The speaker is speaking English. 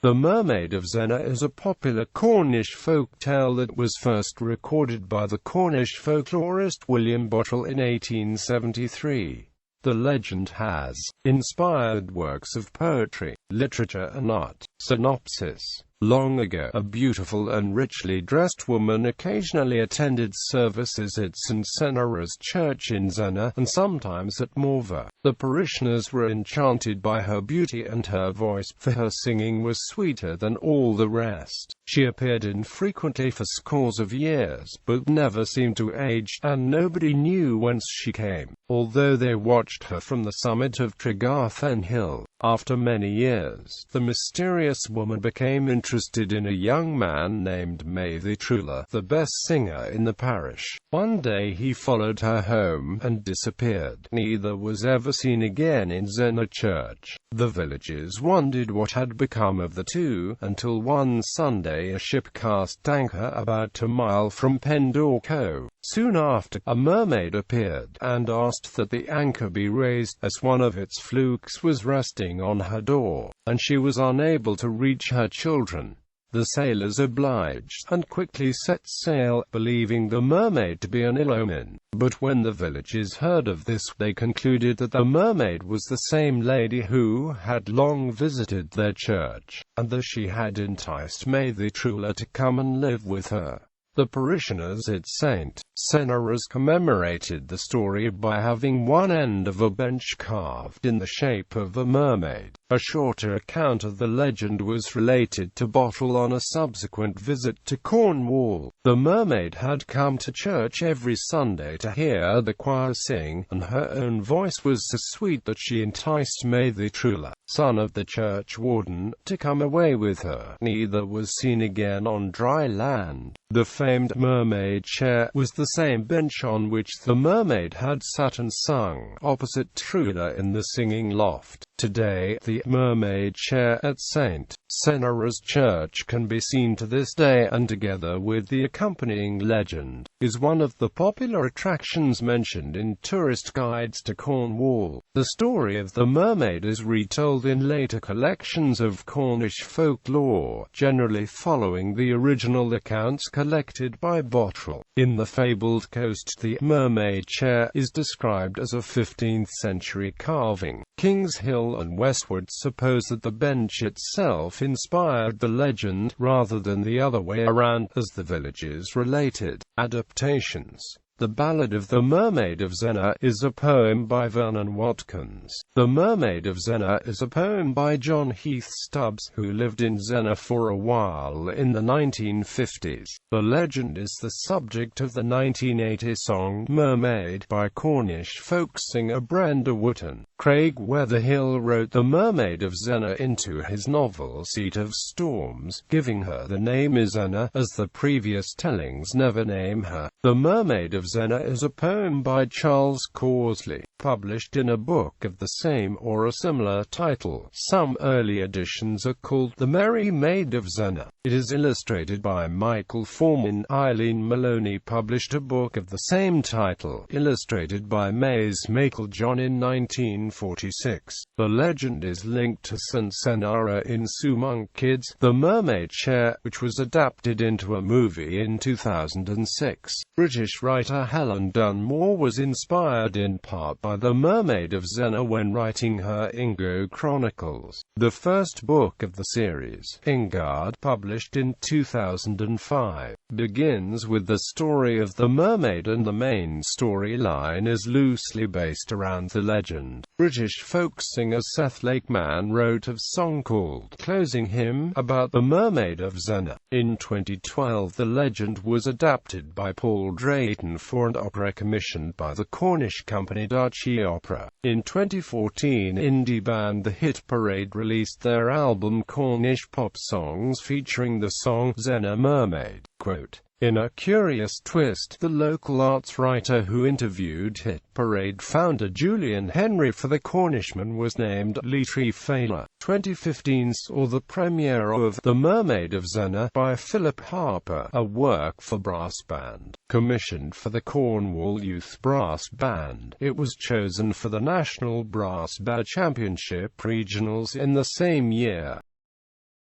The Mermaid of Zennor is a popular Cornish folk tale that was first recorded by the Cornish folklorist William Bottrell in 1873. The legend has inspired works of poetry, literature and art. Synopsis. Long ago, a beautiful and richly dressed woman occasionally attended services at St. Sennora's church in Zennor, and sometimes at Morva. The parishioners were enchanted by her beauty and her voice, for her singing was sweeter than all the rest. She appeared infrequently for scores of years, but never seemed to age, and nobody knew whence she came, although they watched her from the summit of Tregarthen Hill. After many years, the mysterious woman became interested in a young man named Weguelin, the best singer in the parish. One day he followed her home, and disappeared. Neither was ever seen again in Zennor church. The villagers wondered what had become of the two, until one Sunday a ship cast anchor about a mile from Pendorco. Soon after, a mermaid appeared, and asked that the anchor be raised, as one of its flukes was resting on her door, and she was unable to reach her children. The sailors obliged, and quickly set sail, believing the mermaid to be an ill omen. But when the villagers heard of this, they concluded that the mermaid was the same lady who had long visited their church, and that she had enticed Weguelin to come and live with her. The parishioners at St. Sennora's commemorated the story by having one end of a bench carved in the shape of a mermaid. A shorter account of the legend was related to Bottrell on a subsequent visit to Cornwall. The mermaid had come to church every Sunday to hear the choir sing, and her own voice was so sweet that she enticed Weguelin, son of the church warden, to come away with her. Neither was seen again on dry land. The famed mermaid chair was the same bench on which the mermaid had sat and sung, opposite Truda in the singing loft. Today, the mermaid chair at St. Sennora's church can be seen to this day, and together with the accompanying legend, is one of the popular attractions mentioned in tourist guides to Cornwall. The story of the mermaid is retold in later collections of Cornish folklore, generally following the original accounts collected by Bottrell. In the fabled coast, the mermaid chair is described as a 15th-century carving. Kings Hill and Westward suppose that the bench itself inspired the legend, rather than the other way around, as the villagers related. Adaptations. The Ballad of the Mermaid of Zennor is a poem by Vernon Watkins. The Mermaid of Zennor is a poem by John Heath Stubbs, who lived in Zennor for a while in the 1950s. The legend is the subject of the 1980 song Mermaid by Cornish folk singer Brenda Wootton. Craig Weatherhill wrote The Mermaid of Zennor into his novel Seat of Storms, giving her the name Zennor, as the previous tellings never name her. The Mermaid of Zennor is a poem by Charles Causley, published in a book of the same or a similar title. Some early editions are called The Merry Maid of Zennor. It is illustrated by Michael Forman. Eileen Maloney published a book of the same title, illustrated by Mays Meiklejohn in 1946. The legend is linked to St. Senora in Sue Monk Kids' The Mermaid Chair, which was adapted into a movie in 2006. British writer Helen Dunmore was inspired in part by The Mermaid of Zennor when writing her Ingo Chronicles. The first book of the series, Ingard, published in 2005, begins with the story of the mermaid, and the main storyline is loosely based around the legend. British folk singer Seth Lakeman wrote a song called Closing Hymn about the Mermaid of Zennor. In 2012, the legend was adapted by Paul Drayton for an opera commissioned by the Cornish company Duchy Opera. In 2014, indie band The Hit Parade released their album Cornish Pop Songs featuring the song Zennor Mermaid. Quote, in a curious twist, the local arts writer who interviewed Hit Parade founder Julian Henry for The Cornishman was named Lee Trefaler. 2015 saw the premiere of The Mermaid of Zennor by Philip Harper, a work for brass band. Commissioned for the Cornwall Youth Brass Band, it was chosen for the National Brass Band Championship Regionals in the same year.